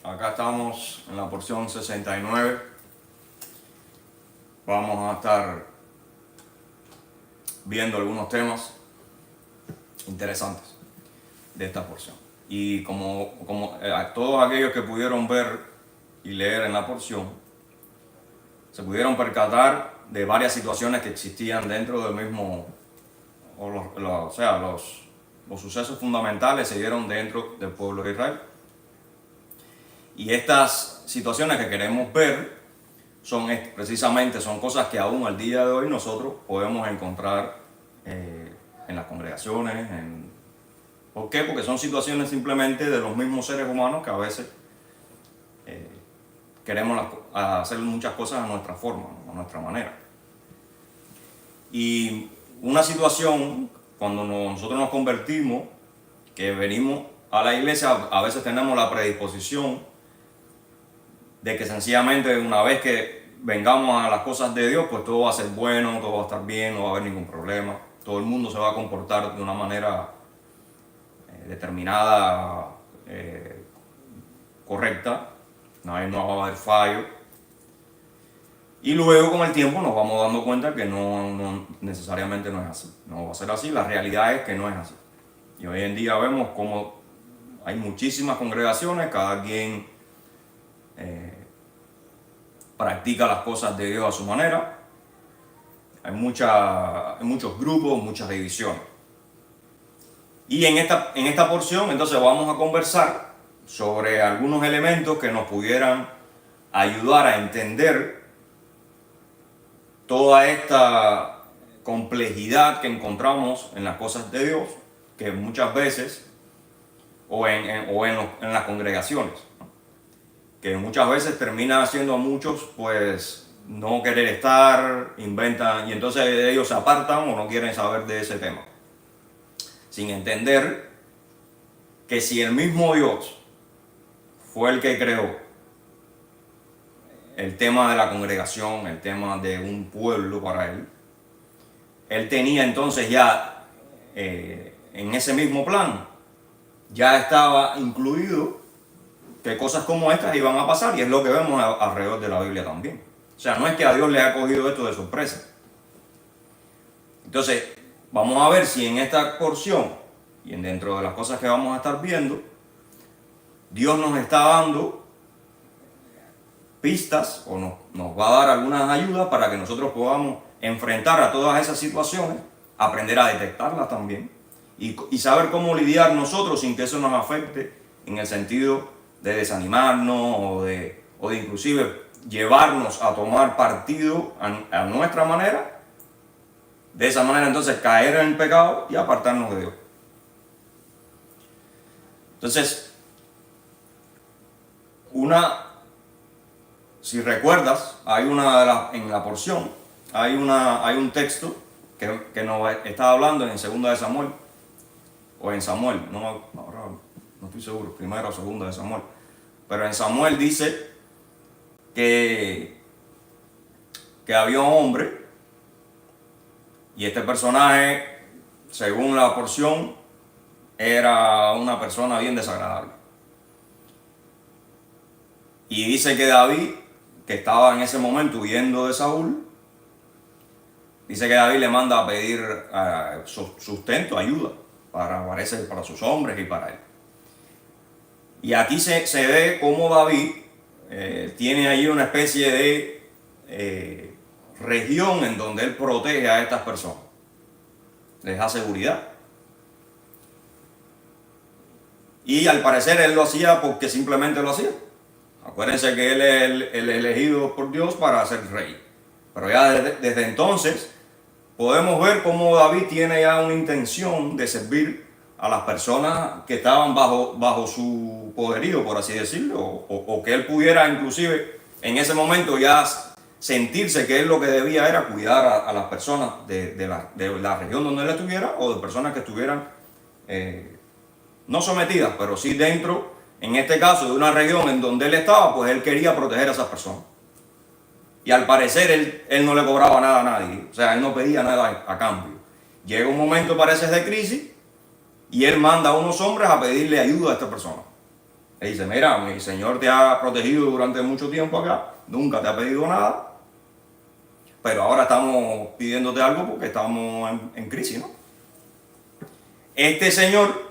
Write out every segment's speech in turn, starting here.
Acá estamos en la porción 69. Vamos a estar viendo algunos temas interesantes de esta porción. Y como todos aquellos que pudieron ver y leer en la porción, se pudieron percatar de varias situaciones que existían dentro del mismo, los sucesos fundamentales se dieron dentro del pueblo de Israel. Y estas situaciones que queremos ver precisamente son cosas que aún al día de hoy nosotros podemos encontrar en las congregaciones. ¿Por qué? Porque son situaciones simplemente de los mismos seres humanos que a veces queremos hacer muchas cosas a nuestra forma, a nuestra manera. Y una situación, cuando nosotros nos convertimos, que venimos a la iglesia, a veces tenemos la predisposición de que sencillamente una vez que vengamos a las cosas de Dios, pues todo va a ser bueno, todo va a estar bien, no va a haber ningún problema. Todo el mundo se va a comportar de una manera determinada, correcta, no va a haber fallo. Y luego con el tiempo nos vamos dando cuenta que no necesariamente no es así. No va a ser así, la realidad es que no es así. Y hoy en día vemos como hay muchísimas congregaciones, cada quien practica las cosas de Dios a su manera. Hay muchos grupos, muchas divisiones. Y en esta porción entonces vamos a conversar sobre algunos elementos que nos pudieran ayudar a entender toda esta complejidad que encontramos en las cosas de Dios, que muchas veces, o en las congregaciones, que muchas veces termina haciendo a muchos pues no querer estar, inventan, y entonces ellos se apartan o no quieren saber de ese tema, sin entender que si el mismo Dios fue el que creó el tema de la congregación, el tema de un pueblo para él tenía entonces ya en ese mismo plan, ya estaba incluido que cosas como estas iban a pasar, y es lo que vemos alrededor de la Biblia también. O sea, no es que a Dios le ha cogido esto de sorpresa. Entonces, vamos a ver si en esta porción y dentro de las cosas que vamos a estar viendo, Dios nos está dando pistas o nos va a dar algunas ayudas para que nosotros podamos enfrentar a todas esas situaciones, aprender a detectarlas también y saber cómo lidiar nosotros sin que eso nos afecte en el sentido de desanimarnos o de inclusive llevarnos a tomar partido a nuestra manera. De esa manera entonces caer en el pecado y apartarnos de Dios. Entonces, si recuerdas, en la porción hay un texto que nos está hablando en 2 de Samuel, o en Samuel, no estoy seguro, 1 o 2 de Samuel, pero en Samuel dice que había un hombre, y este personaje, según la porción, era una persona bien desagradable. Y dice que David, que estaba en ese momento huyendo de Saúl, dice que David le manda a pedir sustento, ayuda, para sus hombres y para él. Y aquí se ve cómo David tiene ahí una especie de región en donde él protege a estas personas, les da seguridad. Y al parecer él lo hacía porque simplemente lo hacía. Acuérdense que él es el elegido por Dios para ser rey. Pero ya desde entonces podemos ver cómo David tiene ya una intención de servir a las personas que estaban bajo su poderío, por así decirlo, o que él pudiera inclusive en ese momento ya sentirse que él lo que debía era cuidar a las personas de la región donde él estuviera, o de personas que estuvieran no sometidas, pero sí dentro, en este caso, de una región en donde él estaba, pues él quería proteger a esas personas. Y al parecer él no le cobraba nada a nadie, o sea, él no pedía nada a cambio. Llega un momento, parece, de crisis, y él manda a unos hombres a pedirle ayuda a esta persona. Le dice, mira, mi Señor te ha protegido durante mucho tiempo acá, nunca te ha pedido nada, pero ahora estamos pidiéndote algo porque estamos en crisis, ¿no? Este señor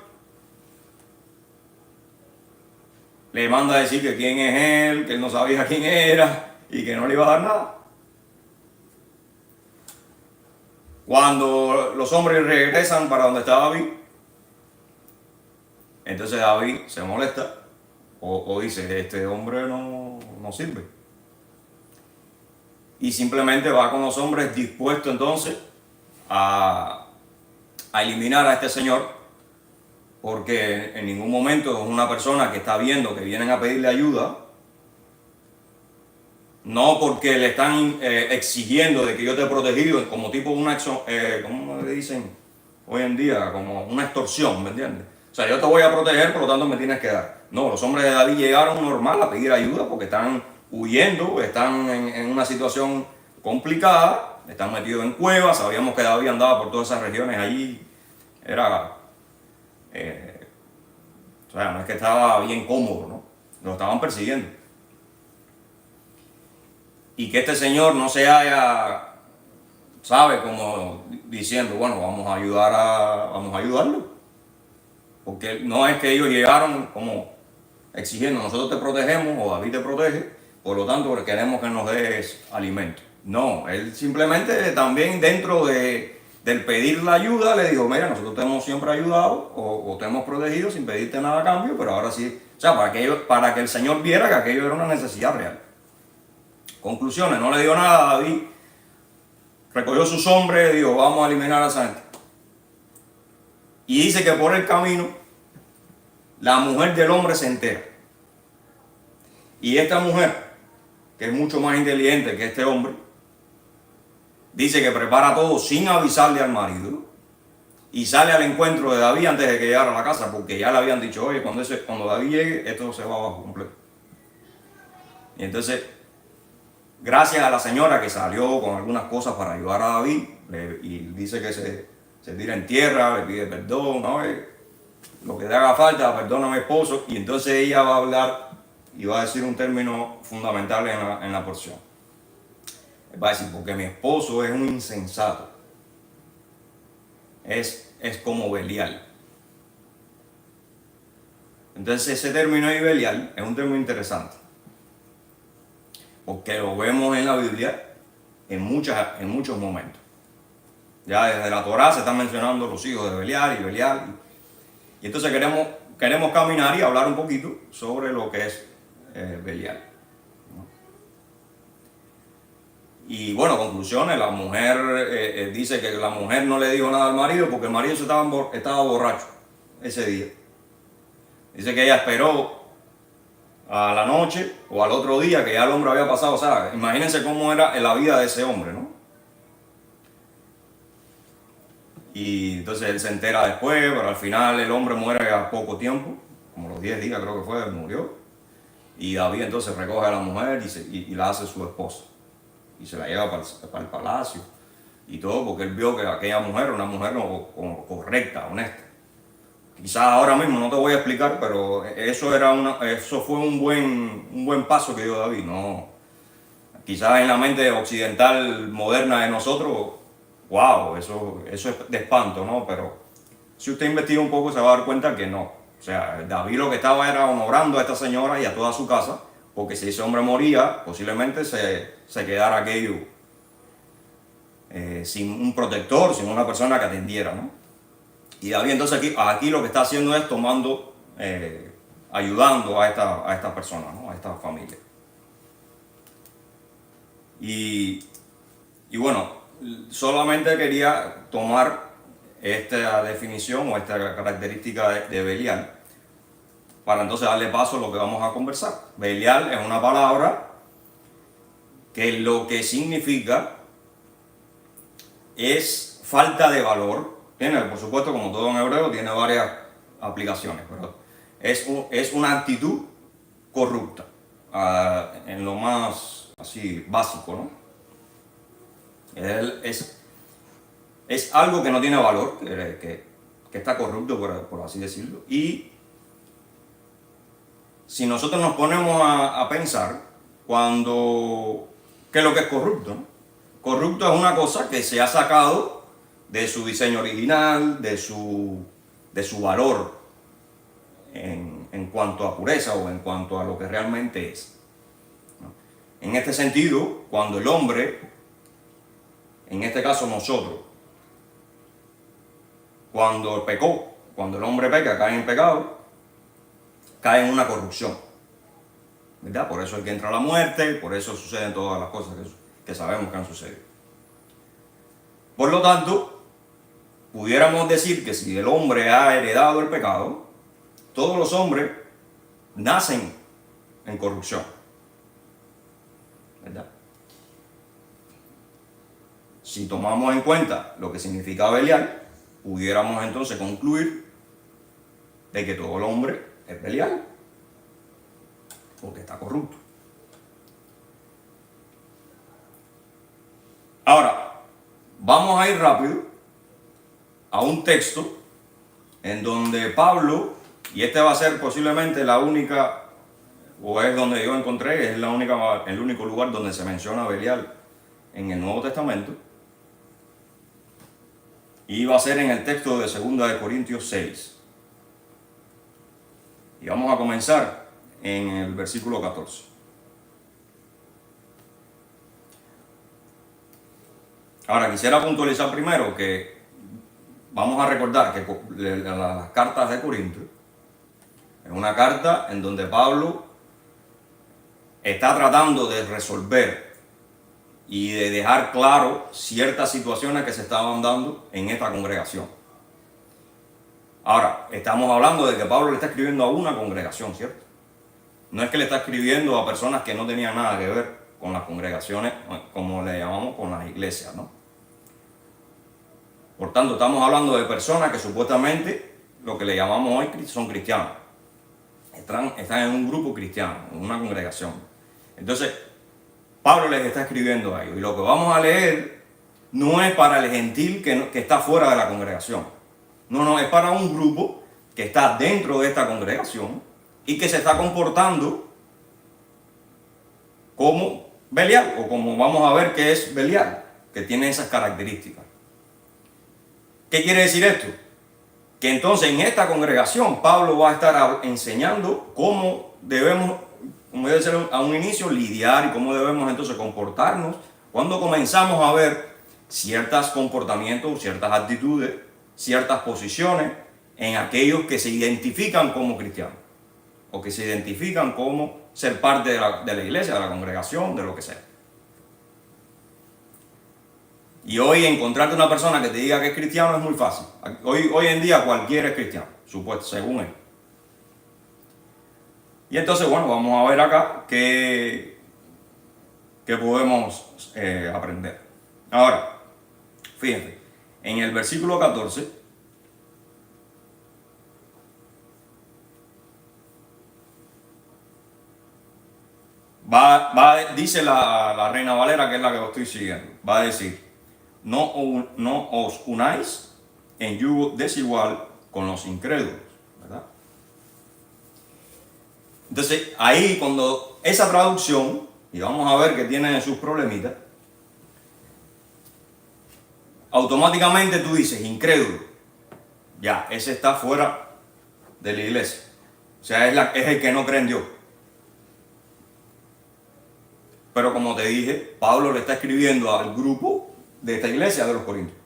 le manda a decir que quién es él, que él no sabía quién era y que no le iba a dar nada. Cuando los hombres regresan para donde está David, entonces David se molesta o dice, este hombre no sirve. Y simplemente va con los hombres dispuestos entonces a eliminar a este señor, porque en ningún momento es una persona que está viendo que vienen a pedirle ayuda, no porque le están exigiendo de que yo te he protegido como tipo una, ¿cómo le dicen hoy en día? Como una extorsión, ¿me entiendes? O sea, yo te voy a proteger, por lo tanto me tienes que dar. No, los hombres de David llegaron normal a pedir ayuda porque están huyendo, están en una situación complicada, están metidos en cuevas, sabíamos que David andaba por todas esas regiones allí, era, o sea, no es que estaba bien cómodo, ¿no? Lo estaban persiguiendo. Y que este señor no se haya, sabe, como diciendo, bueno, vamos a ayudarlo. Porque no es que ellos llegaron como exigiendo, nosotros te protegemos o David te protege, por lo tanto queremos que nos des alimento. No, él simplemente también dentro del pedir la ayuda le dijo, mira, nosotros te hemos siempre ayudado o te hemos protegido sin pedirte nada a cambio, pero ahora sí, o sea, para que el Señor viera que aquello era una necesidad real. Conclusiones, no le dio nada a David, recogió sus hombres, dijo, vamos a eliminar a esa gente. Y dice que por el camino la mujer del hombre se entera. Y esta mujer, que es mucho más inteligente que este hombre, dice que prepara todo sin avisarle al marido y sale al encuentro de David antes de que llegara a la casa, porque ya le habían dicho, oye, cuando David llegue, esto se va abajo completo. Y entonces, gracias a la señora que salió con algunas cosas para ayudar a David, y dice que se tira en tierra, le pide perdón, ¿no? Lo que le haga falta, perdona a mi esposo, y entonces ella va a hablar y va a decir un término fundamental en la porción. Va a decir, porque mi esposo es un insensato, es como Belial. Entonces ese término de Belial es un término interesante, porque lo vemos en la Biblia en muchos momentos. Ya desde la Torá se están mencionando los hijos de Belial y Belial. Y entonces queremos caminar y hablar un poquito sobre lo que es Belial. Y bueno, conclusiones, la mujer dice que la mujer no le dijo nada al marido porque el marido estaba borracho ese día. Dice que ella esperó a la noche o al otro día que ya el hombre había pasado. O sea, imagínense cómo era la vida de ese hombre, ¿no? Y entonces él se entera después, pero al final el hombre muere a poco tiempo, como los 10 días creo que fue, murió. Y David entonces recoge a la mujer y la hace su esposa. Y se la lleva para el palacio y todo, porque él vio que aquella mujer era una mujer correcta, honesta. Quizás ahora mismo no te voy a explicar, pero eso fue un buen paso que dio David. No, quizás en la mente occidental moderna de nosotros, wow, eso es de espanto, ¿no? Pero si usted investiga un poco se va a dar cuenta que no. O sea, David lo que estaba era honorando a esta señora y a toda su casa, porque si ese hombre moría, posiblemente se quedara aquello sin un protector, sin una persona que atendiera, ¿no? Y David entonces aquí lo que está haciendo es ayudando a esta persona, ¿no? A esta familia. Y bueno, solamente quería tomar esta definición o esta característica de Belial para entonces darle paso a lo que vamos a conversar. Belial es una palabra que lo que significa es falta de valor. Tiene, por supuesto, como todo en hebreo, tiene varias aplicaciones, pero es una actitud corrupta, en lo más así básico, ¿no? Es algo que no tiene valor, que está corrupto, por así decirlo, y si nosotros nos ponemos a pensar, ¿qué es lo que es corrupto? ¿No? Corrupto es una cosa que se ha sacado de su diseño original, de su valor en cuanto a pureza o en cuanto a lo que realmente es. ¿No? En este sentido, cuando el hombre, en este caso nosotros, cuando el hombre peca, cae en pecado, cae en una corrupción, ¿verdad? Por eso es que entra la muerte, por eso suceden todas las cosas que sabemos que han sucedido. Por lo tanto, pudiéramos decir que si el hombre ha heredado el pecado, todos los hombres nacen en corrupción, ¿verdad? Si tomamos en cuenta lo que significa Belial, pudiéramos entonces concluir de que todo el hombre es Belial, porque está corrupto. Ahora, vamos a ir rápido a un texto en donde Pablo, y este va a ser posiblemente la única, o es donde yo encontré, es el único lugar donde se menciona a Belial en el Nuevo Testamento, y va a ser en el texto de 2 de Corintios 6. Y vamos a comenzar en el versículo 14. Ahora, quisiera puntualizar primero que vamos a recordar que las cartas de Corinto es una carta en donde Pablo está tratando de resolver y de dejar claro ciertas situaciones que se estaban dando en esta congregación. Ahora, estamos hablando de que Pablo le está escribiendo a una congregación, ¿cierto? No es que le está escribiendo a personas que no tenían nada que ver con las congregaciones, como le llamamos, con las iglesias, ¿no? Por tanto, estamos hablando de personas que supuestamente lo que le llamamos hoy son cristianos. Están en un grupo cristiano, en una congregación. Entonces, Pablo les está escribiendo a ellos. Y lo que vamos a leer no es para el gentil que está fuera de la congregación. No, es para un grupo que está dentro de esta congregación y que se está comportando como Belial, o como vamos a ver que es Belial, que tiene esas características. ¿Qué quiere decir esto? Que entonces en esta congregación Pablo va a estar enseñando cómo debemos, como debe ser a un inicio, lidiar y cómo debemos entonces comportarnos cuando comenzamos a ver ciertos comportamientos, ciertas actitudes, ciertas posiciones en aquellos que se identifican como cristianos o que se identifican como ser parte de la iglesia, de la congregación, de lo que sea. Y hoy encontrarte una persona que te diga que es cristiano es muy fácil. Hoy en día cualquiera es cristiano, supuesto, según él. Y entonces, bueno, vamos a ver acá qué podemos aprender. Ahora, fíjense, en el versículo 14, dice la Reina Valera, que es la que estoy siguiendo, va a decir: no os unáis en yugo desigual con los incrédulos, ¿verdad? Entonces, ahí cuando esa traducción, y vamos a ver que tiene sus problemitas, automáticamente tú dices incrédulo, ya, ese está fuera de la iglesia. O sea, es el que no cree en Dios. Pero como te dije, Pablo le está escribiendo al grupo de esta iglesia de los Corintios.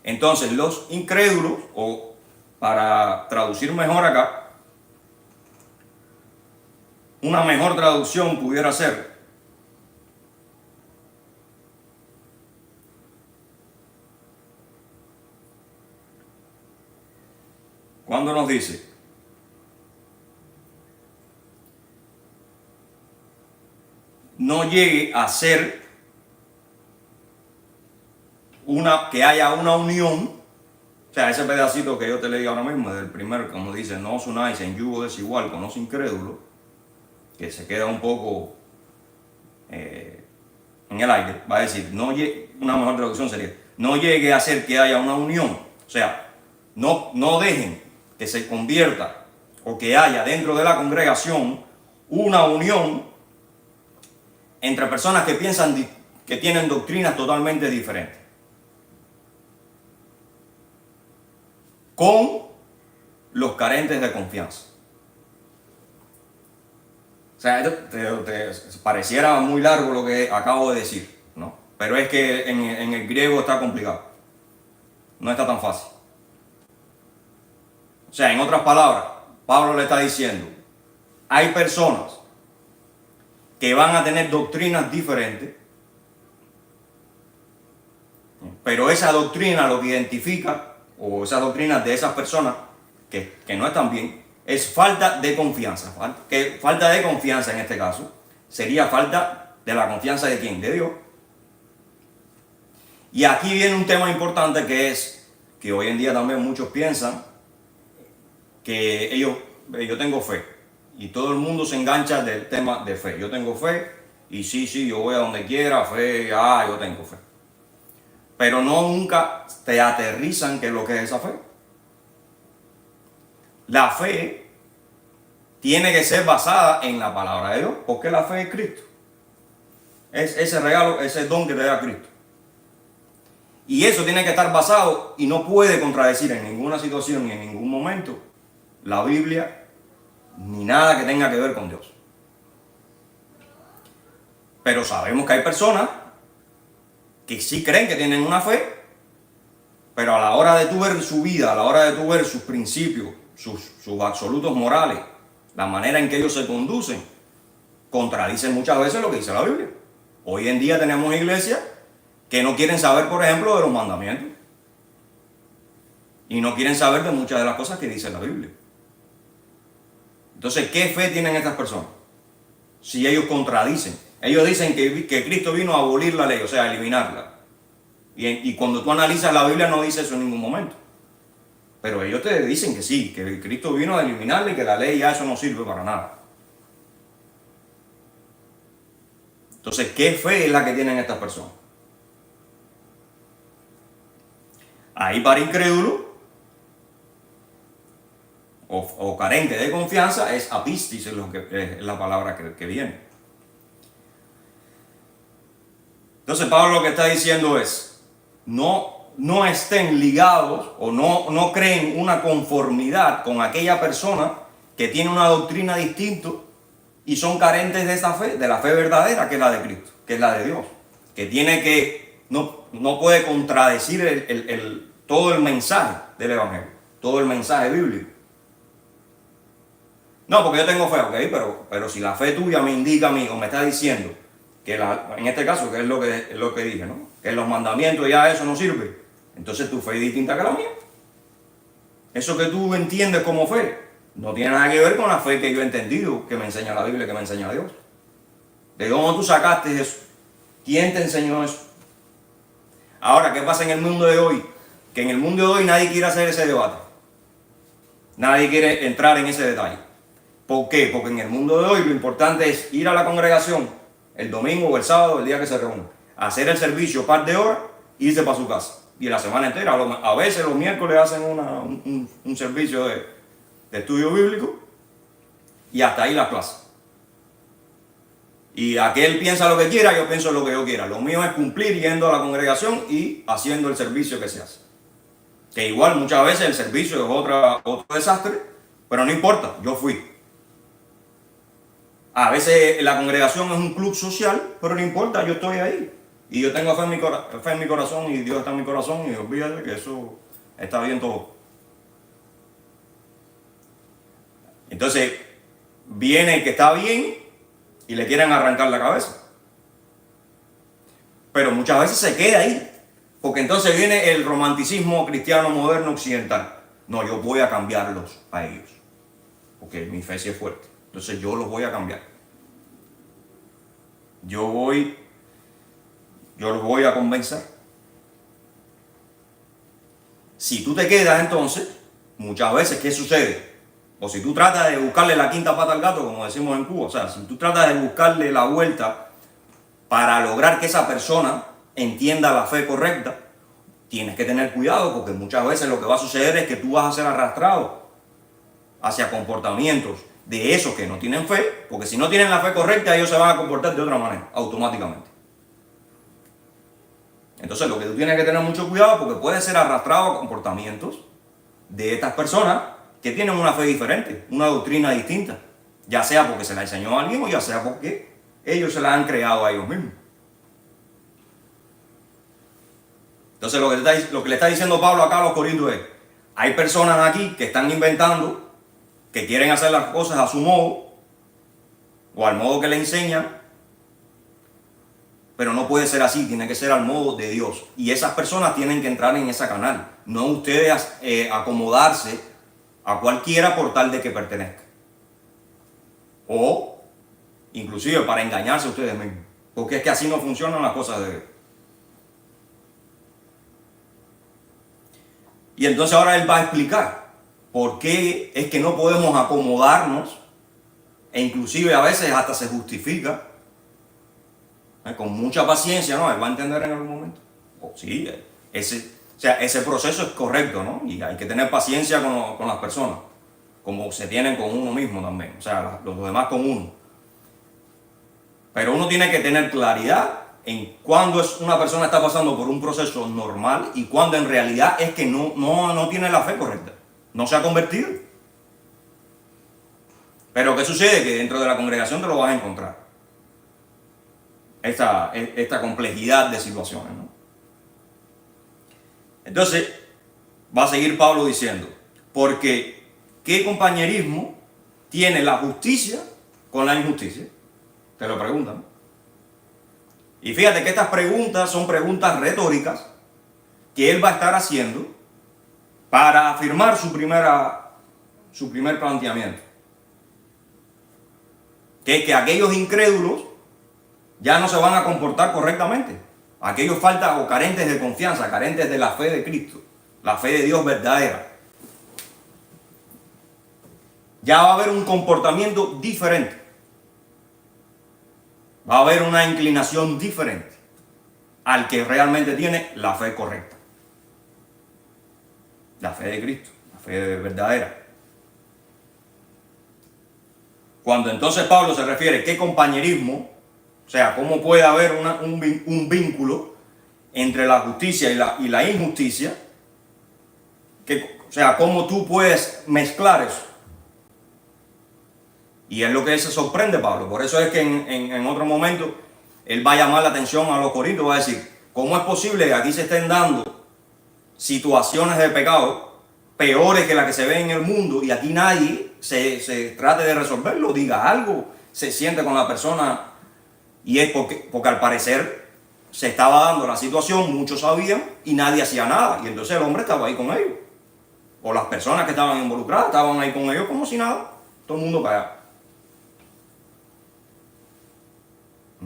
Entonces, los incrédulos, o para traducir mejor acá, una mejor traducción pudiera ser: cuando nos dice no llegue a ser que haya una unión, o sea, ese pedacito que yo te leí ahora mismo, del primero, como dice, no os unáis en yugo desigual con los incrédulos, que se queda un poco en el aire, va a decir, una mejor traducción sería, no llegue a ser que haya una unión, o sea, no dejen que se convierta o que haya dentro de la congregación una unión entre personas que piensan que tienen doctrinas totalmente diferentes, con los carentes de confianza. O sea, te pareciera muy largo lo que acabo de decir, ¿no? Pero es que en el griego está complicado. No está tan fácil. O sea, en otras palabras, Pablo le está diciendo, hay personas que van a tener doctrinas diferentes, pero esa doctrina lo que identifica, o esas doctrinas de esas personas que no están bien, es falta de confianza. Falta de confianza en este caso sería falta de la confianza de ¿quién? De Dios. Y aquí viene un tema importante, que es que hoy en día también muchos piensan que yo tengo fe, y todo el mundo se engancha del tema de fe. Yo tengo fe y sí, yo voy a donde quiera, fe, yo tengo fe. Pero nunca te aterrizan qué es lo que es esa fe. La fe tiene que ser basada en la palabra de Dios, porque la fe es Cristo. Es ese regalo, ese don que te da Cristo. Y eso tiene que estar basado y no puede contradecir en ninguna situación ni en ningún momento la Biblia, ni nada que tenga que ver con Dios. Pero sabemos que hay personas que sí creen que tienen una fe, pero a la hora de tú ver su vida, a la hora de tú ver sus principios, sus absolutos morales, la manera en que ellos se conducen, contradicen muchas veces lo que dice la Biblia. Hoy en día tenemos iglesias que no quieren saber, por ejemplo, de los mandamientos, y no quieren saber de muchas de las cosas que dice la Biblia. Entonces, ¿qué fe tienen estas personas? Si ellos contradicen. Ellos dicen que Cristo vino a abolir la ley, o sea, a eliminarla. Y cuando tú analizas la Biblia no dice eso en ningún momento. Pero ellos te dicen que sí, que Cristo vino a eliminarla y que la ley ya eso no sirve para nada. Entonces, ¿qué fe es la que tienen estas personas? Ahí para incrédulo o carente de confianza es apistis, es la palabra que viene. Entonces Pablo lo que está diciendo es, no estén ligados o no creen una conformidad con aquella persona que tiene una doctrina distinta y son carentes de esa fe, de la fe verdadera, que es la de Cristo, que es la de Dios, que no puede contradecir todo el mensaje del Evangelio, todo el mensaje bíblico. No, porque yo tengo fe, ok, pero si la fe tuya me indica a mí o me está diciendo que en este caso, que es lo que dije, ¿no? Que los mandamientos ya eso no sirve, entonces tu fe es distinta que la mía. Eso que tú entiendes como fe no tiene nada que ver con la fe que yo he entendido, que me enseña la Biblia, que me enseña Dios. ¿De dónde tú sacaste eso? ¿Quién te enseñó eso? Ahora, ¿qué pasa en el mundo de hoy? Que en el mundo de hoy nadie quiere hacer ese debate. Nadie quiere entrar en ese detalle. ¿Por qué? Porque en el mundo de hoy lo importante es ir a la congregación el domingo o el sábado, el día que se reúnen, hacer el servicio un par de horas e irse para su casa. Y la semana entera, a veces los miércoles hacen un servicio de estudio bíblico y hasta ahí la clase. Y aquel piensa lo que quiera, yo pienso lo que yo quiera. Lo mío es cumplir yendo a la congregación y haciendo el servicio que se hace. Que igual muchas veces el servicio es otro desastre, pero no importa, yo fui. A veces la congregación es un club social, pero no importa, yo estoy ahí. Y yo tengo fe en mi corazón y Dios está en mi corazón y olvídate que eso está bien todo. Entonces, viene el que está bien y le quieren arrancar la cabeza. Pero muchas veces se queda ahí. Porque entonces viene el romanticismo cristiano moderno occidental. No, yo voy a cambiarlos a ellos. Porque mi fe sí es fuerte. Entonces yo los voy a cambiar. Yo los voy a convencer. Si tú te quedas entonces, muchas veces, ¿qué sucede? O si tú tratas de buscarle la quinta pata al gato, como decimos en Cuba, o sea, si tú tratas de buscarle la vuelta para lograr que esa persona entienda la fe correcta, tienes que tener cuidado porque muchas veces lo que va a suceder es que tú vas a ser arrastrado hacia comportamientos de esos que no tienen fe, porque si no tienen la fe correcta, ellos se van a comportar de otra manera, automáticamente. Entonces lo que tú tienes que tener mucho cuidado, porque puedes ser arrastrado a comportamientos de estas personas que tienen una fe diferente, una doctrina distinta, ya sea porque se la enseñó a alguien o ya sea porque ellos se la han creado a ellos mismos. Entonces lo que le está diciendo Pablo acá a los Corintios es, hay personas aquí que están inventando, que quieren hacer las cosas a su modo, o al modo que le enseñan, pero no puede ser así, tiene que ser al modo de Dios. Y esas personas tienen que entrar en ese canal, no ustedes acomodarse a cualquiera por tal de que pertenezca. O inclusive para engañarse a ustedes mismos, porque es que así no funcionan las cosas de Dios. Y entonces ahora él va a explicar por qué es que no podemos acomodarnos, e inclusive a veces hasta se justifica, con mucha paciencia, ¿no? Él va a entender en algún momento. Sí, ese proceso es correcto, ¿no? Y hay que tener paciencia con las personas, como se tienen con uno mismo también, o sea, los demás con uno. Pero uno tiene que tener claridad en cuándo una persona está pasando por un proceso normal y cuándo en realidad es que no tiene la fe correcta, no se ha convertido. Pero ¿qué sucede? Que dentro de la congregación te lo vas a encontrar. Esta complejidad de situaciones, ¿no? Entonces, va a seguir Pablo diciendo, porque ¿qué compañerismo tiene la justicia con la injusticia? Te lo preguntan. Y fíjate que estas preguntas son preguntas retóricas que él va a estar haciendo para afirmar su primer planteamiento. Que es que aquellos incrédulos ya no se van a comportar correctamente. Aquellos faltas o carentes de confianza, carentes de la fe de Cristo, la fe de Dios verdadera. Ya va a haber un comportamiento diferente. Va a haber una inclinación diferente al que realmente tiene la fe correcta. La fe de Cristo, la fe verdadera. Cuando entonces Pablo se refiere a qué compañerismo, o sea, cómo puede haber un vínculo entre la justicia y la injusticia, o sea, cómo tú puedes mezclar eso. Y es lo que se sorprende Pablo. Por eso es que en otro momento él va a llamar la atención a los corintios, va a decir, ¿cómo es posible que aquí se estén dando situaciones de pecado peores que las que se ven en el mundo y aquí nadie se trate de resolverlo, diga algo, se siente con la persona? Y es porque al parecer se estaba dando la situación, muchos sabían y nadie hacía nada. Y entonces el hombre estaba ahí con ellos. O las personas que estaban involucradas estaban ahí con ellos como si nada. Todo el mundo callado.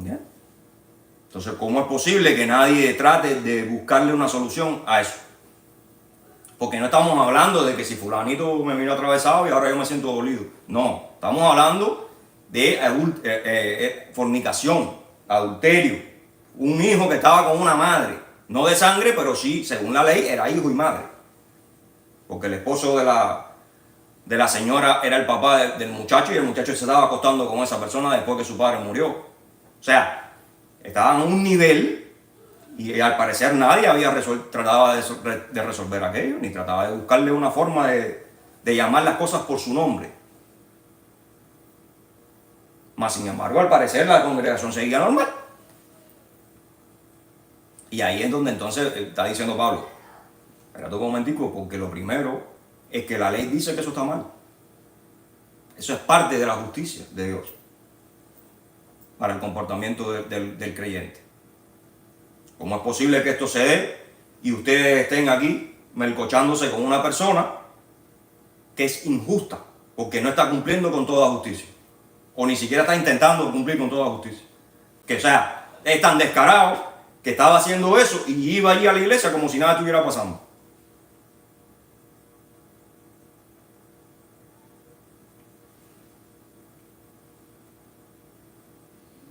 ¿Ya? Entonces, ¿cómo es posible que nadie trate de buscarle una solución a eso? Porque no estamos hablando de que si fulanito me miró atravesado y ahora yo me siento dolido. No, estamos hablando de fornicación, adulterio, un hijo que estaba con una madre, no de sangre, pero sí, según la ley, era hijo y madre, porque el esposo de la señora era el papá del muchacho y el muchacho se estaba acostando con esa persona después que su padre murió. O sea, estaban a un nivel y al parecer nadie trataba de resolver aquello, ni trataba de buscarle una forma de llamar las cosas por su nombre. Mas, sin embargo, al parecer la congregación seguía normal. Y ahí es donde entonces está diciendo Pablo, espérate un momentico, porque lo primero es que la ley dice que eso está mal. Eso es parte de la justicia de Dios para el comportamiento del creyente. ¿Cómo es posible que esto se dé y ustedes estén aquí melcochándose con una persona que es injusta porque no está cumpliendo con toda justicia? O ni siquiera está intentando cumplir con toda justicia. Que o sea, es tan descarado que estaba haciendo eso y iba allí a la iglesia como si nada estuviera pasando.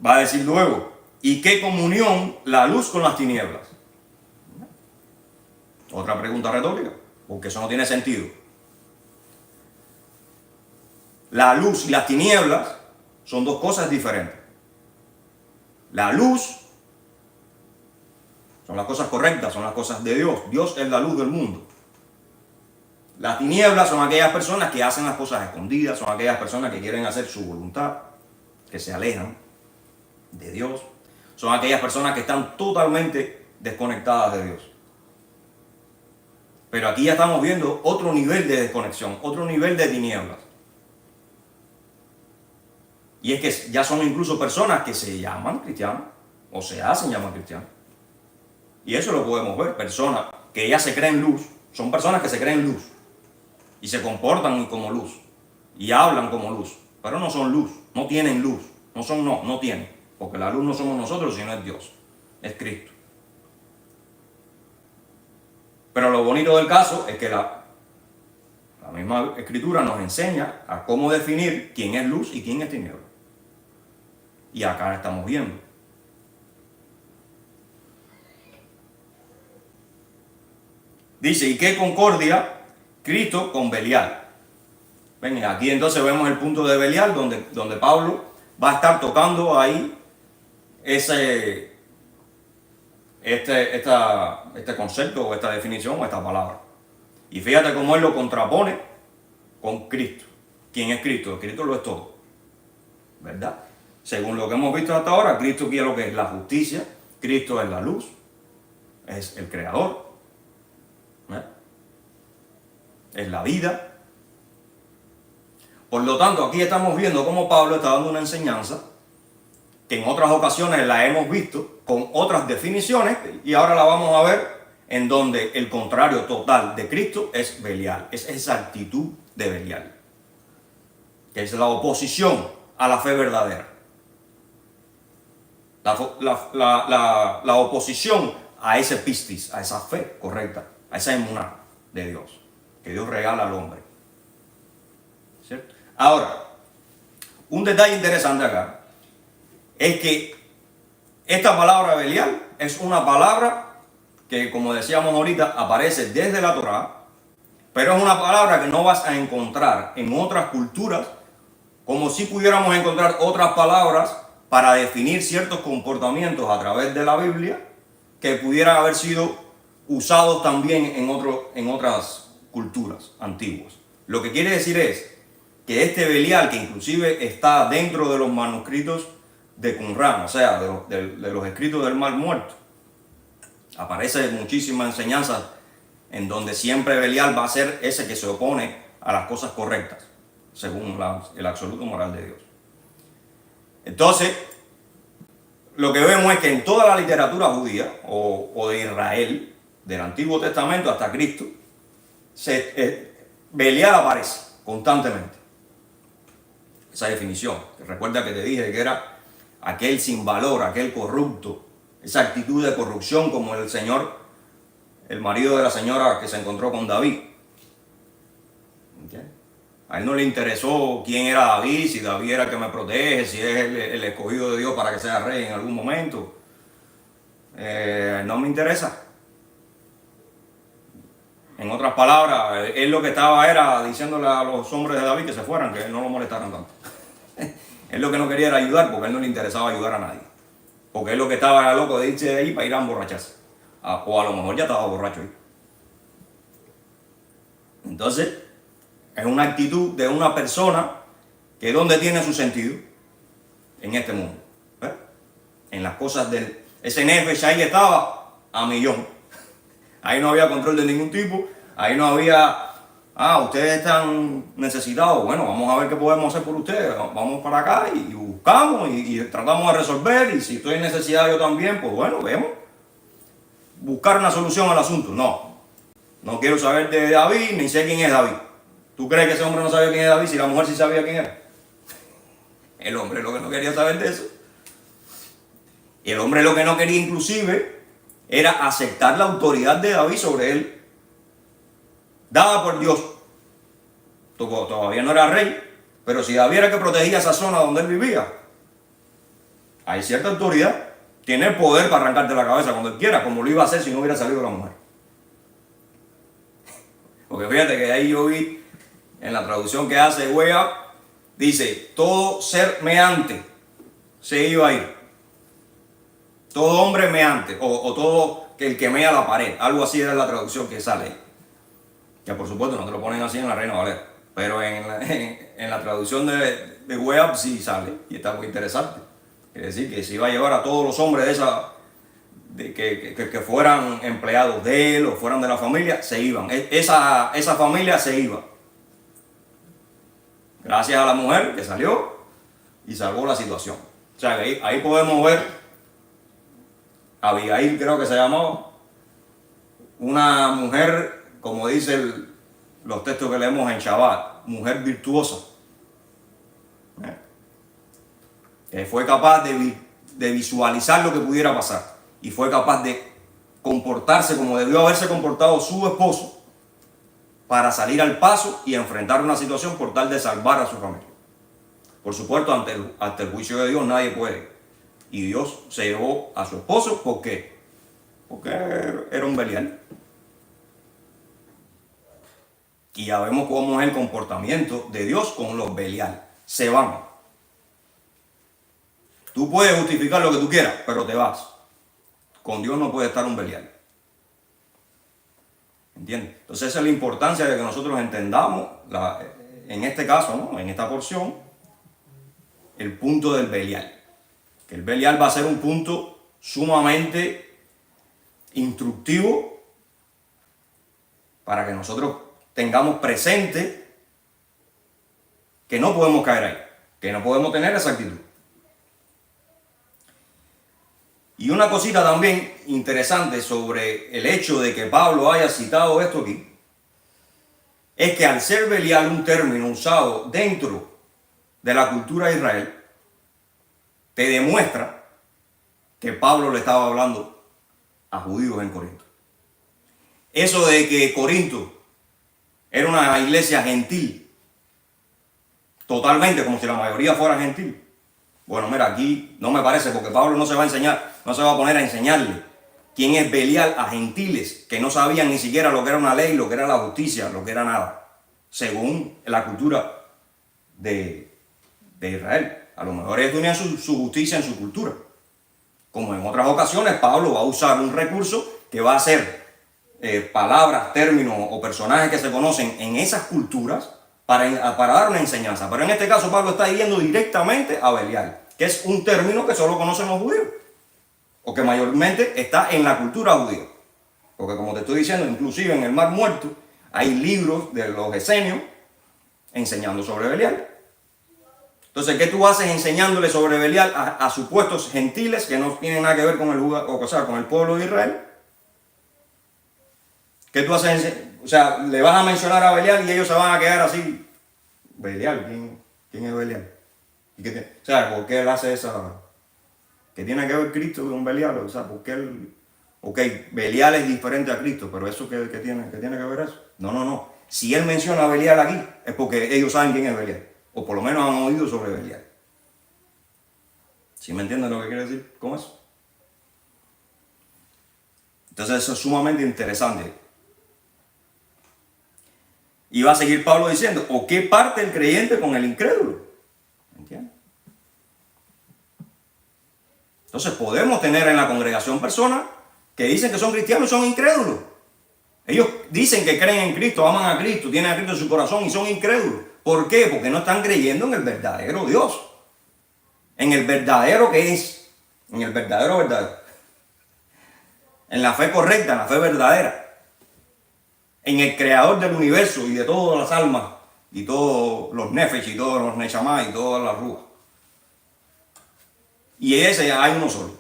Va a decir luego, ¿y qué comunión la luz con las tinieblas? Otra pregunta retórica, porque eso no tiene sentido. La luz y las tinieblas son dos cosas diferentes. La luz son las cosas correctas, son las cosas de Dios. Dios es la luz del mundo. Las tinieblas son aquellas personas que hacen las cosas escondidas, son aquellas personas que quieren hacer su voluntad, que se alejan de Dios. Son aquellas personas que están totalmente desconectadas de Dios. Pero aquí ya estamos viendo otro nivel de desconexión, otro nivel de tinieblas. Y es que ya son incluso personas que se llaman cristianos o se hacen llamar cristianos. Y eso lo podemos ver, personas que ya se creen luz, son personas que se creen luz y se comportan como luz y hablan como luz, pero no son luz, no tienen luz, no tienen, porque la luz no somos nosotros, sino es Dios, es Cristo. Pero lo bonito del caso es que la misma Escritura nos enseña a cómo definir quién es luz y quién es tiniebla. Y acá estamos viendo. Dice, ¿y qué concordia Cristo con Belial? Ven, aquí entonces vemos el punto de Belial, donde Pablo va a estar tocando ahí este concepto o esta definición o esta palabra. Y fíjate cómo él lo contrapone con Cristo. ¿Quién es Cristo? Cristo lo es todo, ¿verdad? Según lo que hemos visto hasta ahora, Cristo quiere lo que es la justicia, Cristo es la luz, es el creador, es la vida. Por lo tanto, aquí estamos viendo cómo Pablo está dando una enseñanza que en otras ocasiones la hemos visto con otras definiciones y ahora la vamos a ver en donde el contrario total de Cristo es Belial, es esa actitud de Belial, que es la oposición a la fe verdadera, la oposición a ese pistis, a esa fe correcta, a esa emuná de Dios, que Dios regala al hombre. ¿Cierto? Ahora, un detalle interesante acá es que esta palabra Belial es una palabra que, como decíamos ahorita, aparece desde la Torá, pero es una palabra que no vas a encontrar en otras culturas, como si pudiéramos encontrar otras palabras para definir ciertos comportamientos a través de la Biblia que pudieran haber sido usados también en otras culturas antiguas. Lo que quiere decir es que este Belial, que inclusive está dentro de los manuscritos de Qumran, o sea, de los escritos del Mar Muerto, aparece muchísimas enseñanzas en donde siempre Belial va a ser ese que se opone a las cosas correctas, según el absoluto moral de Dios. Entonces, lo que vemos es que en toda la literatura judía o de Israel, del Antiguo Testamento hasta Cristo, Belial aparece constantemente. Esa definición, recuerda que te dije que era aquel sin valor, aquel corrupto, esa actitud de corrupción como el marido de la señora que se encontró con David. ¿Okay? A él no le interesó quién era David, si David era el que me protege, si es el escogido de Dios para que sea rey en algún momento. No me interesa. En otras palabras, él lo que estaba era diciéndole a los hombres de David que se fueran, que no lo molestaran tanto. Él lo que no quería era ayudar, porque a él no le interesaba ayudar a nadie. Porque él lo que estaba era loco de irse de ahí para ir a emborracharse. O a lo mejor ya estaba borracho ahí. Entonces, es una actitud de una persona que ¿dónde tiene su sentido? En este mundo. ¿Ves? En las cosas del... Ese nefesh ahí estaba a millón. Ahí no había control de ningún tipo. Ahí no había... ustedes están necesitados. Bueno, vamos a ver qué podemos hacer por ustedes. Vamos para acá y buscamos y tratamos de resolver. Y si estoy en necesidad yo también, pues bueno, vemos. Buscar una solución al asunto. No quiero saber de David, ni sé quién es David. ¿Tú crees que ese hombre no sabía quién es David si la mujer sí sabía quién era? El hombre lo que no quería saber de eso. Y el hombre lo que no quería inclusive era aceptar la autoridad de David sobre él, dada por Dios. Todavía no era rey, pero si David era el que protegía esa zona donde él vivía, hay cierta autoridad, tiene el poder para arrancarte la cabeza cuando él quiera, como lo iba a hacer si no hubiera salido la mujer. Porque fíjate que ahí yo vi en la traducción que hace Wea, dice, todo ser meante se iba a ir. Todo hombre meante, o todo el que mea la pared. Algo así era la traducción que sale. Que por supuesto no te lo ponen así en la Reina Valera. Pero en la traducción de Web sí sale. Y está muy interesante. Es decir, que se iba a llevar a todos los hombres de esa... que fueran empleados de él o fueran de la familia, se iban. Esa familia se iba. Gracias a la mujer que salió y salvó la situación. O sea, que ahí podemos ver, Abigail creo que se llamaba, una mujer, como dicen los textos que leemos en Shabbat, mujer virtuosa. Que fue capaz de visualizar lo que pudiera pasar. Y fue capaz de comportarse como debió haberse comportado su esposo para salir al paso y enfrentar una situación por tal de salvar a su familia. Por supuesto, ante el juicio de Dios nadie puede. Y Dios se llevó a su esposo, ¿por qué? Porque era un Belial. Y ya vemos cómo es el comportamiento de Dios con los Belial. Se van. Tú puedes justificar lo que tú quieras, pero te vas. Con Dios no puede estar un Belial. ¿Entiendes? Entonces esa es la importancia de que nosotros entendamos, en este caso, ¿no? En esta porción, el punto del Belial. Que el Belial va a ser un punto sumamente instructivo para que nosotros tengamos presente que no podemos caer ahí, que no podemos tener esa actitud. Y una cosita también interesante sobre el hecho de que Pablo haya citado esto aquí, es que al ser Belial un término usado dentro de la cultura de Israel, te demuestra que Pablo le estaba hablando a judíos en Corinto. Eso de que Corinto era una iglesia gentil, totalmente como si la mayoría fuera gentil. Bueno, mira, aquí no me parece, porque Pablo no se va a enseñar, no se va a poner a enseñarle quién es Belial a gentiles que no sabían ni siquiera lo que era una ley, lo que era la justicia, lo que era nada, según la cultura de Israel. A lo mejor ellos tenían su justicia en su cultura. Como en otras ocasiones, Pablo va a usar un recurso que va a ser palabras, términos o personajes que se conocen en esas culturas para dar una enseñanza. Pero en este caso Pablo está yendo directamente a Belial, que es un término que solo conocen los judíos, o que mayormente está en la cultura judía. Porque como te estoy diciendo, inclusive en el Mar Muerto hay libros de los esenios enseñando sobre Belial. Entonces, ¿qué tú haces enseñándole sobre Belial a supuestos gentiles que no tienen nada que ver con con el pueblo de Israel? ¿Qué tú haces? O sea, le vas a mencionar a Belial y ellos se van a quedar así. ¿Belial? ¿Quién es Belial? O sea, ¿por qué él hace esa? ¿Qué tiene que ver Cristo con Belial? O sea, ¿por qué él? Ok, Belial es diferente a Cristo, pero ¿eso qué tiene que ver eso? No. Si él menciona a Belial aquí, es porque ellos saben quién es Belial. O por lo menos han oído sobre Belial. ¿Sí me entienden lo que quiere decir con eso? Entonces eso es sumamente interesante. Y va a seguir Pablo diciendo, ¿o qué parte el creyente con el incrédulo? ¿Entiendes? Entonces podemos tener en la congregación personas que dicen que son cristianos y son incrédulos. Ellos dicen que creen en Cristo, aman a Cristo, tienen a Cristo en su corazón y son incrédulos. ¿Por qué? Porque no están creyendo en el verdadero Dios. En el verdadero que es. En el verdadero. En la fe correcta, en la fe verdadera. En el creador del universo y de todas las almas. Y todos los nefesh y todos los neshamá y todas las ruas. Y ese hay uno solo.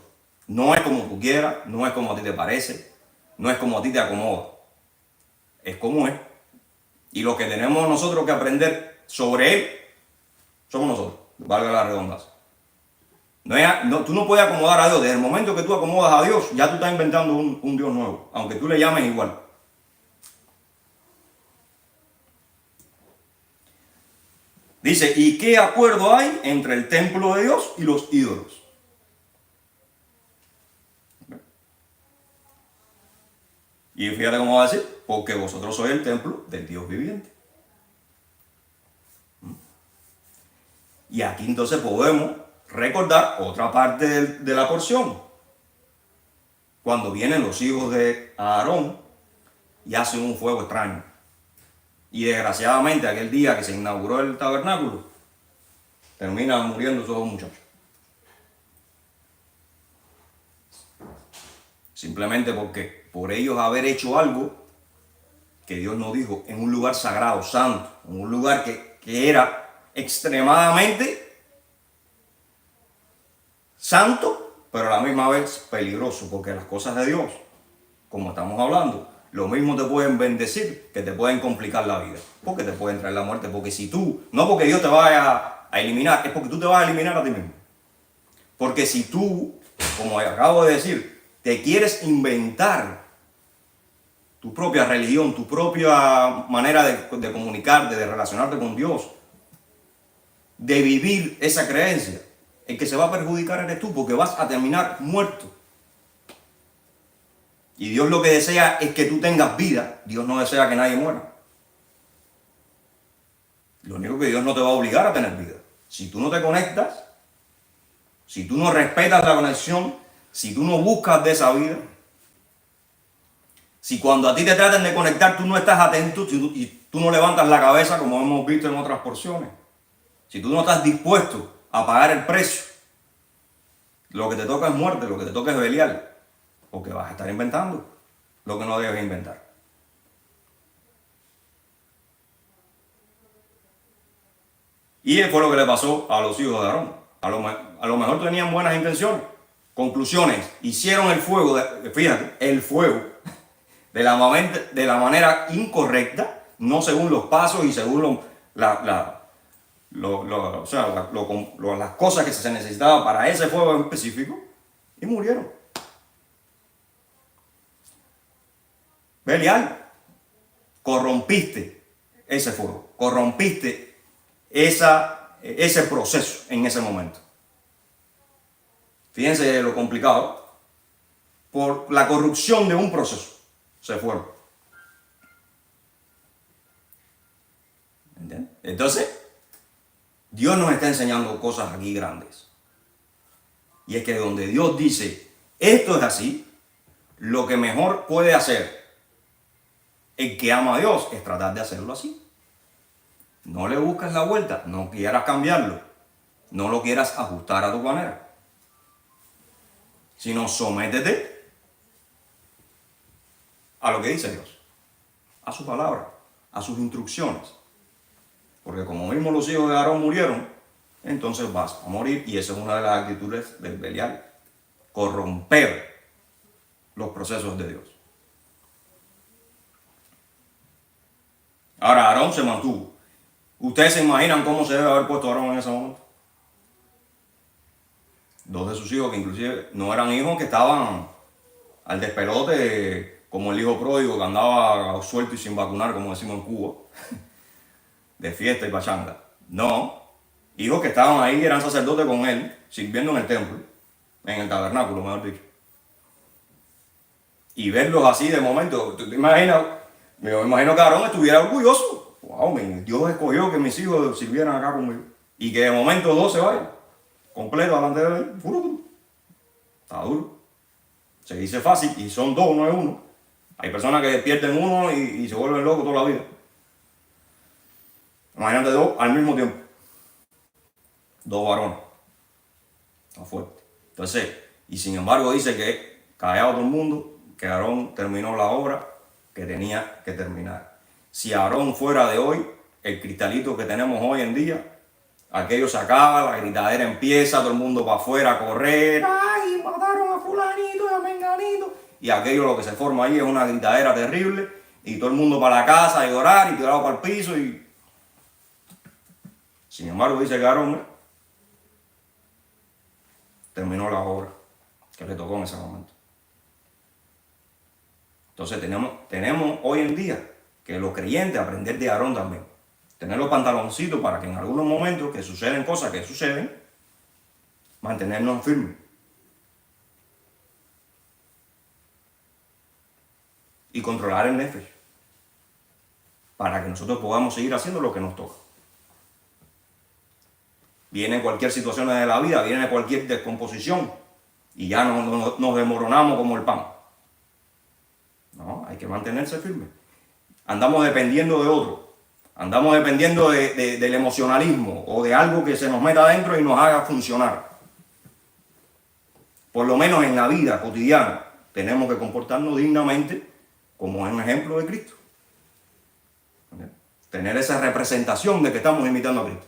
No es como tú quieras, no es como a ti te parece, no es como a ti te acomoda. Es como es. Y lo que tenemos nosotros que aprender sobre él somos nosotros, valga la redundancia. Tú no puedes acomodar a Dios. Desde el momento que tú acomodas a Dios, ya tú estás inventando un Dios nuevo, aunque tú le llames igual. Dice, ¿y qué acuerdo hay entre el templo de Dios y los ídolos? Y fíjate cómo va a decir, porque vosotros sois el templo del Dios viviente. Y aquí entonces podemos recordar otra parte de la porción. Cuando vienen los hijos de Aarón y hacen un fuego extraño. Y desgraciadamente aquel día que se inauguró el tabernáculo, terminan muriendo esos dos muchachos. Simplemente porque por ellos haber hecho algo que Dios nos dijo en un lugar sagrado, santo, en un lugar que era extremadamente santo, pero a la misma vez peligroso, porque las cosas de Dios, como estamos hablando, lo mismo te pueden bendecir que te pueden complicar la vida, porque te pueden traer la muerte, porque si tú, no porque Dios te vaya a eliminar, es porque tú te vas a eliminar a ti mismo. Porque si tú, como acabo de decir, te quieres inventar tu propia religión, tu propia manera de comunicarte, de relacionarte con Dios, de vivir esa creencia, el que se va a perjudicar eres tú, porque vas a terminar muerto. Y Dios lo que desea es que tú tengas vida. Dios no desea que nadie muera. Lo único que Dios no te va a obligar a tener vida. Si tú no te conectas, si tú no respetas la conexión, si tú no buscas de esa vida, si cuando a ti te tratan de conectar tú no estás atento y tú no levantas la cabeza como hemos visto en otras porciones, si tú no estás dispuesto a pagar el precio, lo que te toca es muerte, lo que te toca es Belial, porque vas a estar inventando lo que no debes inventar. Y fue lo que le pasó a los hijos de Aarón. A lo mejor tenían buenas intenciones. Conclusiones, hicieron el fuego, fíjate, el fuego de la manera incorrecta, no según los pasos y según las cosas que se necesitaban para ese fuego en específico, y murieron. Belial, corrompiste ese fuego, corrompiste ese proceso en ese momento. Fíjense lo complicado, por la corrupción de un proceso se fueron. ¿Entiendes? Entonces, Dios nos está enseñando cosas aquí grandes. Y es que donde Dios dice, esto es así, lo que mejor puede hacer el que ama a Dios es tratar de hacerlo así. No le busques la vuelta, no quieras cambiarlo, no lo quieras ajustar a tu manera, sino sométete a lo que dice Dios, a su palabra, a sus instrucciones. Porque como mismo los hijos de Aarón murieron, entonces vas a morir, y esa es una de las actitudes del Belial, corromper los procesos de Dios. Ahora Aarón se mantuvo. ¿Ustedes se imaginan cómo se debe haber puesto Aarón en ese momento? Dos de sus hijos, que inclusive no eran hijos que estaban al despelote, como el hijo pródigo que andaba suelto y sin vacunar, como decimos en Cuba, de fiesta y pachanga. No, hijos que estaban ahí, eran sacerdotes con él, sirviendo en el templo, en el tabernáculo, mejor dicho. Y verlos así de momento, ¿tú te imaginas? Me imagino que Aarón estuviera orgulloso. Wow, Dios escogió que mis hijos sirvieran acá conmigo. Y que de momento dos se vayan, completo delante de él. Está duro. Se dice fácil y son dos, no es uno. Hay personas que pierden uno y se vuelven locos toda la vida. Imagínate dos al mismo tiempo. Dos varones. Está fuerte. Entonces, y sin embargo dice que callado todo el mundo, que Aarón terminó la obra que tenía que terminar. Si Aarón fuera de hoy, el cristalito que tenemos hoy en día, aquello se acaba, la gritadera empieza, todo el mundo para afuera a correr, ¡ay, mataron a fulanito y a menganito! Y aquello lo que se forma ahí es una gritadera terrible, y todo el mundo para la casa a llorar y tirado para el piso. Y sin embargo dice que Aarón terminó la obra que le tocó en ese momento. Entonces tenemos hoy en día que los creyentes aprender de Aarón también. Tener los pantaloncitos para que en algunos momentos que suceden cosas que suceden, mantenernos firmes. Y controlar el nefesh. Para que nosotros podamos seguir haciendo lo que nos toca. viene cualquier situación de la vida, viene cualquier descomposición y ya nos desmoronamos como el pan. No, hay que mantenerse firme. Andamos dependiendo de otro, andamos dependiendo del emocionalismo o de algo que se nos meta adentro y nos haga funcionar. Por lo menos en la vida cotidiana tenemos que comportarnos dignamente como es un ejemplo de Cristo. Tener esa representación de que estamos imitando a Cristo.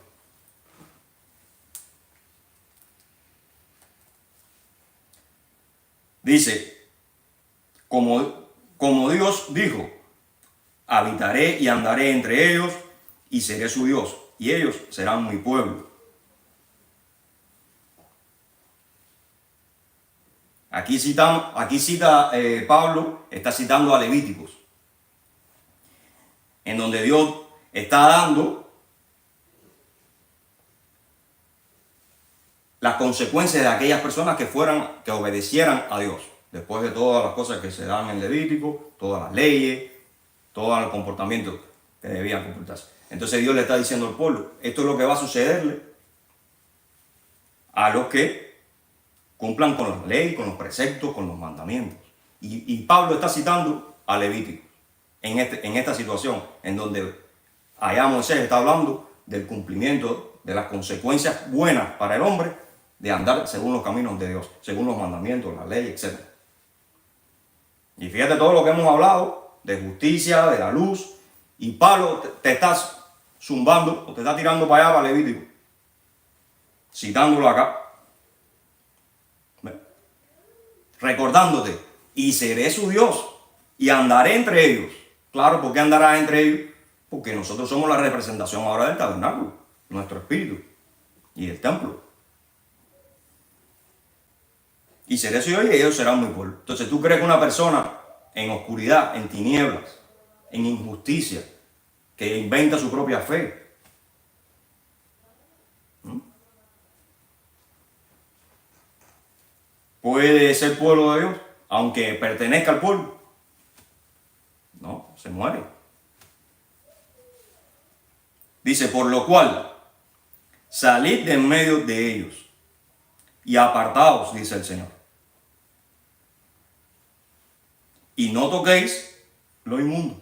Dice, como Dios dijo, habitaré y andaré entre ellos y seré su Dios, y ellos serán mi pueblo. Aquí cita Pablo, está citando a Levíticos, en donde Dios está dando las consecuencias de aquellas personas que obedecieran a Dios, después de todas las cosas que se dan en Levítico, todas las leyes, todo el comportamiento que debían comportarse. Entonces Dios le está diciendo al pueblo, esto es lo que va a sucederle a los que cumplan con las leyes, con los preceptos, con los mandamientos. Y Pablo está citando a Levítico en esta situación, en donde allá Moisés está hablando del cumplimiento de las consecuencias buenas para el hombre de andar según los caminos de Dios, según los mandamientos, las leyes, etc. Y fíjate todo lo que hemos hablado de justicia, de la luz, y Pablo te estás zumbando o te está tirando para allá, para Levítico, citándolo acá, recordándote, y seré su Dios, y andaré entre ellos. Claro, ¿por qué andará entre ellos? Porque nosotros somos la representación ahora del tabernáculo, nuestro espíritu y el templo. Y seré su Dios y ellos serán mi pueblo. Entonces, ¿tú crees que una persona en oscuridad, en tinieblas, en injusticia, que inventa su propia fe, puede ser pueblo de Dios, aunque pertenezca al pueblo? No, se muere. Dice, por lo cual, salid de en medio de ellos y apartaos, dice el Señor. Y no toquéis lo inmundo.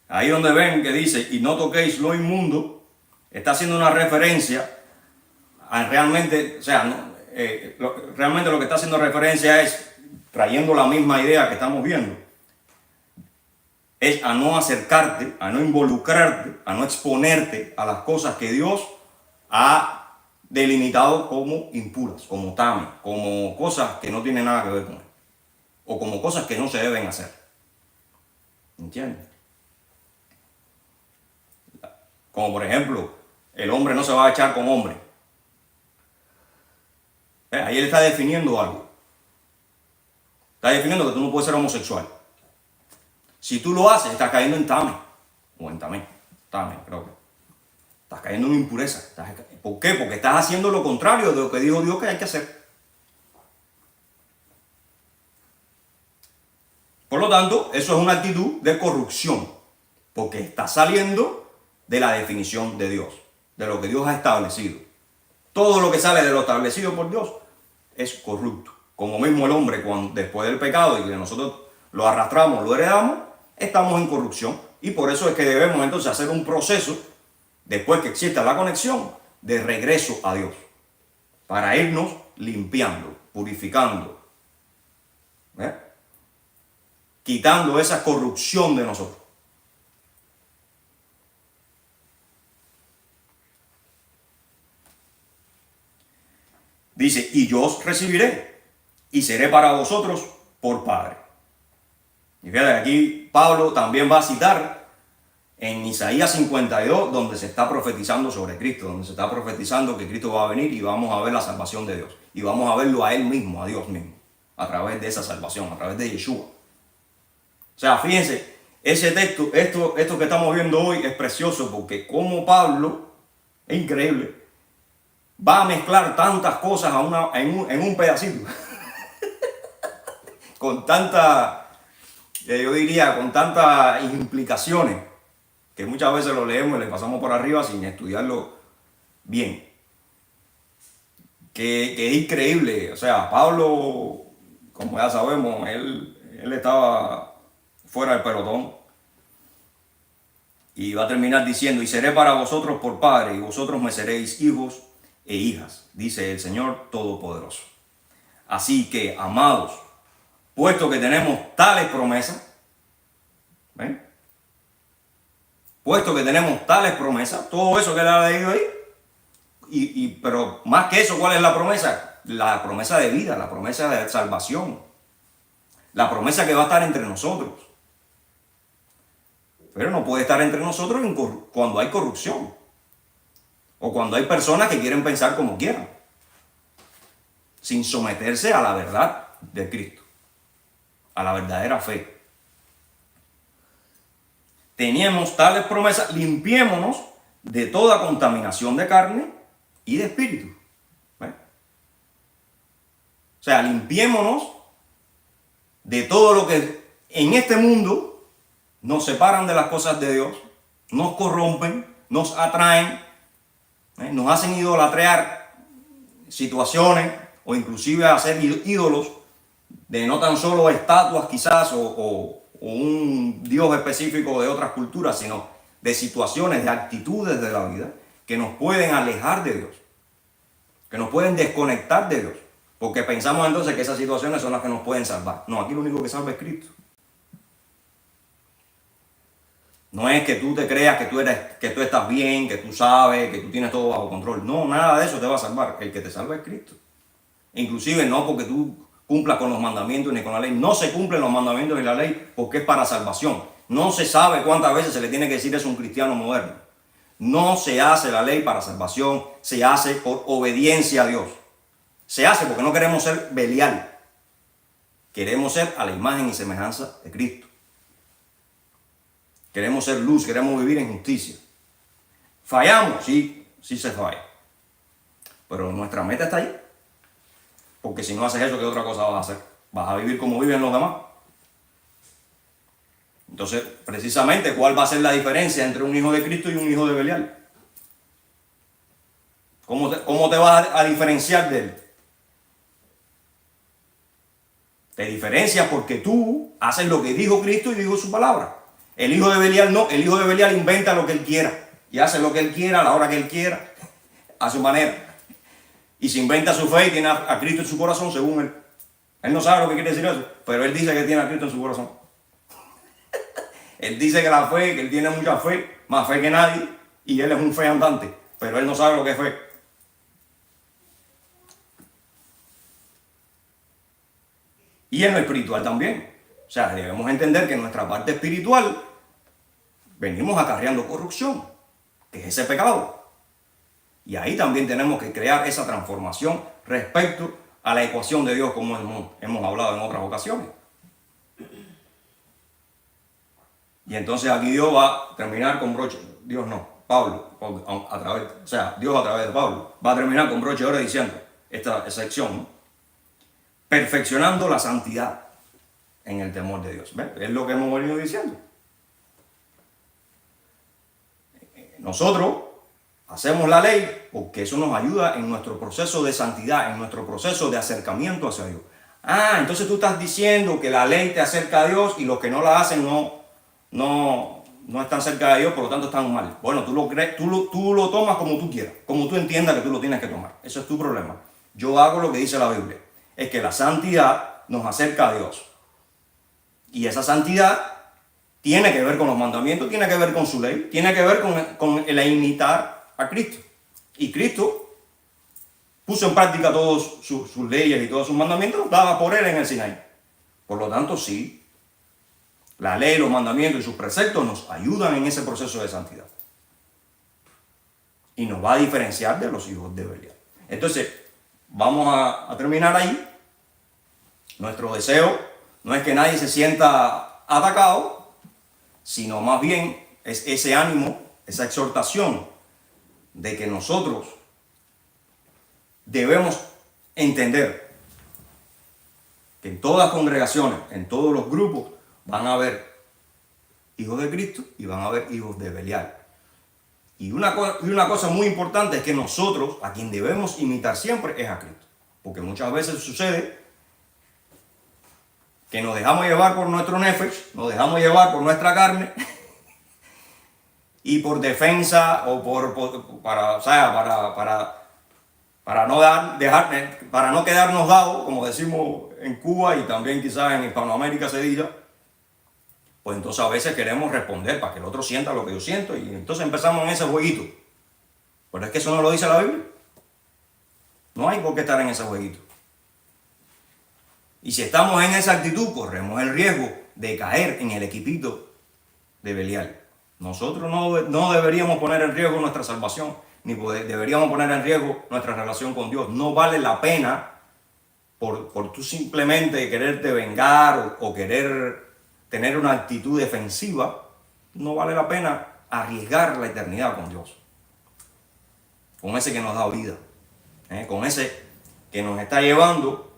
Ahí donde ven que dice, y no toquéis lo inmundo, está haciendo una referencia a realmente, o sea, realmente lo que está haciendo referencia es, trayendo la misma idea que estamos viendo, es a no acercarte, a no involucrarte, a no exponerte a las cosas que Dios ha delimitado como impuras, como tame, como cosas que no tienen nada que ver con él, o como cosas que no se deben hacer. ¿Entiendes? Como por ejemplo, el hombre no se va a echar con hombre. Ahí él está definiendo algo. Está definiendo que tú no puedes ser homosexual. Si tú lo haces, estás cayendo en tame. O en tamé. Tame, creo que. Estás cayendo en impureza. ¿Por qué? Porque estás haciendo lo contrario de lo que dijo Dios que hay que hacer. Por lo tanto, eso es una actitud de corrupción. Porque está saliendo de la definición de Dios, de lo que Dios ha establecido. Todo lo que sale de lo establecido por Dios es corrupto. Como mismo el hombre, cuando después del pecado y que nosotros lo arrastramos, lo heredamos, estamos en corrupción. Y por eso es que debemos entonces hacer un proceso, después que exista la conexión, de regreso a Dios. Para irnos limpiando, purificando, quitando esa corrupción de nosotros. Dice, y yo os recibiré y seré para vosotros por Padre. Y fíjate, aquí Pablo también va a citar en Isaías 52, donde se está profetizando sobre Cristo, donde se está profetizando que Cristo va a venir y vamos a ver la salvación de Dios. Y vamos a verlo a Él mismo, a Dios mismo, a través de esa salvación, a través de Yeshua. O sea, fíjense, ese texto, esto que estamos viendo hoy es precioso porque como Pablo, es increíble, va a mezclar tantas cosas en un pedacito. con tanta, yo diría, con tantas implicaciones, que muchas veces lo leemos y le pasamos por arriba sin estudiarlo bien. Que es increíble. O sea, Pablo, como ya sabemos, él estaba fuera del pelotón. Y va a terminar diciendo, y seré para vosotros por padre, y vosotros me seréis hijos e hijas, dice el Señor Todopoderoso. Así que, amados, puesto que tenemos tales promesas, ¿ven? Puesto que tenemos tales promesas, todo eso que le ha leído ahí, pero más que eso, ¿cuál es la promesa? La promesa de vida, la promesa de salvación, la promesa que va a estar entre nosotros. Pero no puede estar entre nosotros cuando hay corrupción o cuando hay personas que quieren pensar como quieran, sin someterse a la verdad de Cristo, a la verdadera fe. Teníamos tales promesas, limpiémonos de toda contaminación de carne y de espíritu. ¿Ven? O sea, limpiémonos de todo lo que en este mundo nos separan de las cosas de Dios, nos corrompen, nos atraen, nos hacen idolatrar situaciones o inclusive hacer ídolos de no tan solo estatuas quizás o un Dios específico de otras culturas, sino de situaciones, de actitudes de la vida que nos pueden alejar de Dios, que nos pueden desconectar de Dios, porque pensamos entonces que esas situaciones son las que nos pueden salvar. No, aquí lo único que salva es Cristo. No es que tú te creas que tú estás bien, que tú sabes, que tú tienes todo bajo control. No, nada de eso te va a salvar. El que te salva es Cristo. Inclusive no porque tú cumplas con los mandamientos ni con la ley. No se cumplen los mandamientos ni la ley porque es para salvación. No se sabe cuántas veces se le tiene que decir eso a un cristiano moderno. No se hace la ley para salvación, se hace por obediencia a Dios. Se hace porque no queremos ser Belial. Queremos ser a la imagen y semejanza de Cristo. Queremos ser luz, queremos vivir en justicia. ¿Fallamos? Sí, sí se falla. Pero nuestra meta está ahí. Porque si no haces eso, ¿qué otra cosa vas a hacer? Vas a vivir como viven los demás. Entonces, precisamente, ¿cuál va a ser la diferencia entre un hijo de Cristo y un hijo de Belial? ¿Cómo te vas a diferenciar de él? Te diferencias porque tú haces lo que dijo Cristo y dijo su palabra. El hijo de Belial no, el hijo de Belial inventa lo que él quiera y hace lo que él quiera a la hora que él quiera, a su manera. Y se inventa su fe y tiene a Cristo en su corazón según él. Él no sabe lo que quiere decir eso, pero él dice que tiene a Cristo en su corazón. Él dice que la fe, que él tiene mucha fe, más fe que nadie, y él es un fe andante, pero él no sabe lo que es fe. Y en lo espiritual también. O sea, debemos entender que en nuestra parte espiritual venimos acarreando corrupción, que es ese pecado. Y ahí también tenemos que crear esa transformación respecto a la ecuación de Dios, como hemos hablado en otras ocasiones. Y entonces aquí Dios va a terminar con broche, Dios no, Pablo, Dios a través de Pablo, va a terminar con broche de oro diciendo esta sección, ¿no? Perfeccionando la santidad en el temor de Dios. ¿Ves? Es lo que hemos venido diciendo. Nosotros hacemos la ley porque eso nos ayuda en nuestro proceso de santidad, en nuestro proceso de acercamiento hacia Dios. Ah, entonces tú estás diciendo que la ley te acerca a Dios y los que no la hacen no están cerca de Dios, por lo tanto están mal. Bueno, tú lo tomas como tú quieras, como tú entiendas que tú lo tienes que tomar. Eso es tu problema. Yo hago lo que dice la Biblia. Es que la santidad nos acerca a Dios. Y esa santidad tiene que ver con los mandamientos, tiene que ver con su ley, tiene que ver con el imitar a Cristo. Y Cristo puso en práctica todas sus leyes y todos sus mandamientos dadas por él en el Sinaí. Por lo tanto, sí, la ley, los mandamientos y sus preceptos nos ayudan en ese proceso de santidad. Y nos va a diferenciar de los hijos de Belial. Entonces, vamos a terminar ahí. Nuestro deseo no es que nadie se sienta atacado, sino más bien es ese ánimo, esa exhortación de que nosotros debemos entender que en todas las congregaciones, en todos los grupos, van a haber hijos de Cristo y van a haber hijos de Belial. Y una cosa muy importante es que nosotros, a quien debemos imitar siempre, es a Cristo. Porque muchas veces sucede que nos dejamos llevar por nuestro nefesh, nos dejamos llevar por nuestra carne, y por defensa o para no quedarnos dados, como decimos en Cuba y también quizás en Hispanoamérica se diga, pues entonces a veces queremos responder para que el otro sienta lo que yo siento y entonces empezamos en ese jueguito. Pero es que eso no lo dice la Biblia. No hay por qué estar en ese jueguito. Y si estamos en esa actitud, corremos el riesgo de caer en el equipito de Belial. Nosotros no deberíamos poner en riesgo nuestra salvación, ni deberíamos poner en riesgo nuestra relación con Dios. No vale la pena por tú simplemente quererte vengar o querer tener una actitud defensiva, no vale la pena arriesgar la eternidad con Dios. Con ese que nos da vida, con ese que nos está llevando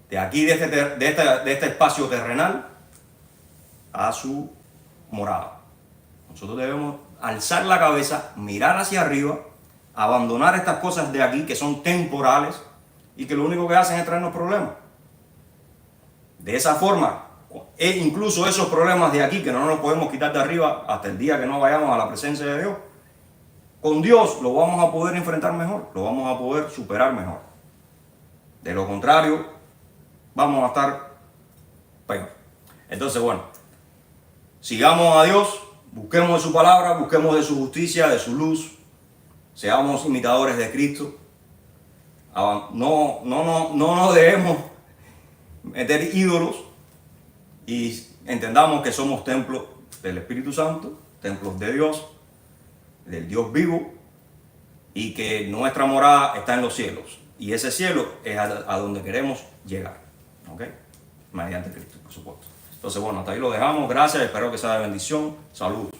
de aquí, de este espacio terrenal, a su morada. Nosotros debemos alzar la cabeza, mirar hacia arriba, abandonar estas cosas de aquí que son temporales y que lo único que hacen es traernos problemas. De esa forma, e incluso esos problemas de aquí que no nos podemos quitar de arriba hasta el día que no vayamos a la presencia de Dios, con Dios lo vamos a poder enfrentar mejor, lo vamos a poder superar mejor. De lo contrario, vamos a estar peor. Entonces, bueno, sigamos a Dios, busquemos de su palabra, busquemos de su justicia, de su luz, seamos imitadores de Cristo. No nos debemos meter ídolos y entendamos que somos templos del Espíritu Santo, templos de Dios, del Dios vivo, y que nuestra morada está en los cielos. Y ese cielo es a donde queremos llegar, ¿ok? Mediante Cristo, por supuesto. Entonces, bueno, hasta ahí lo dejamos. Gracias, espero que sea de bendición. Saludos.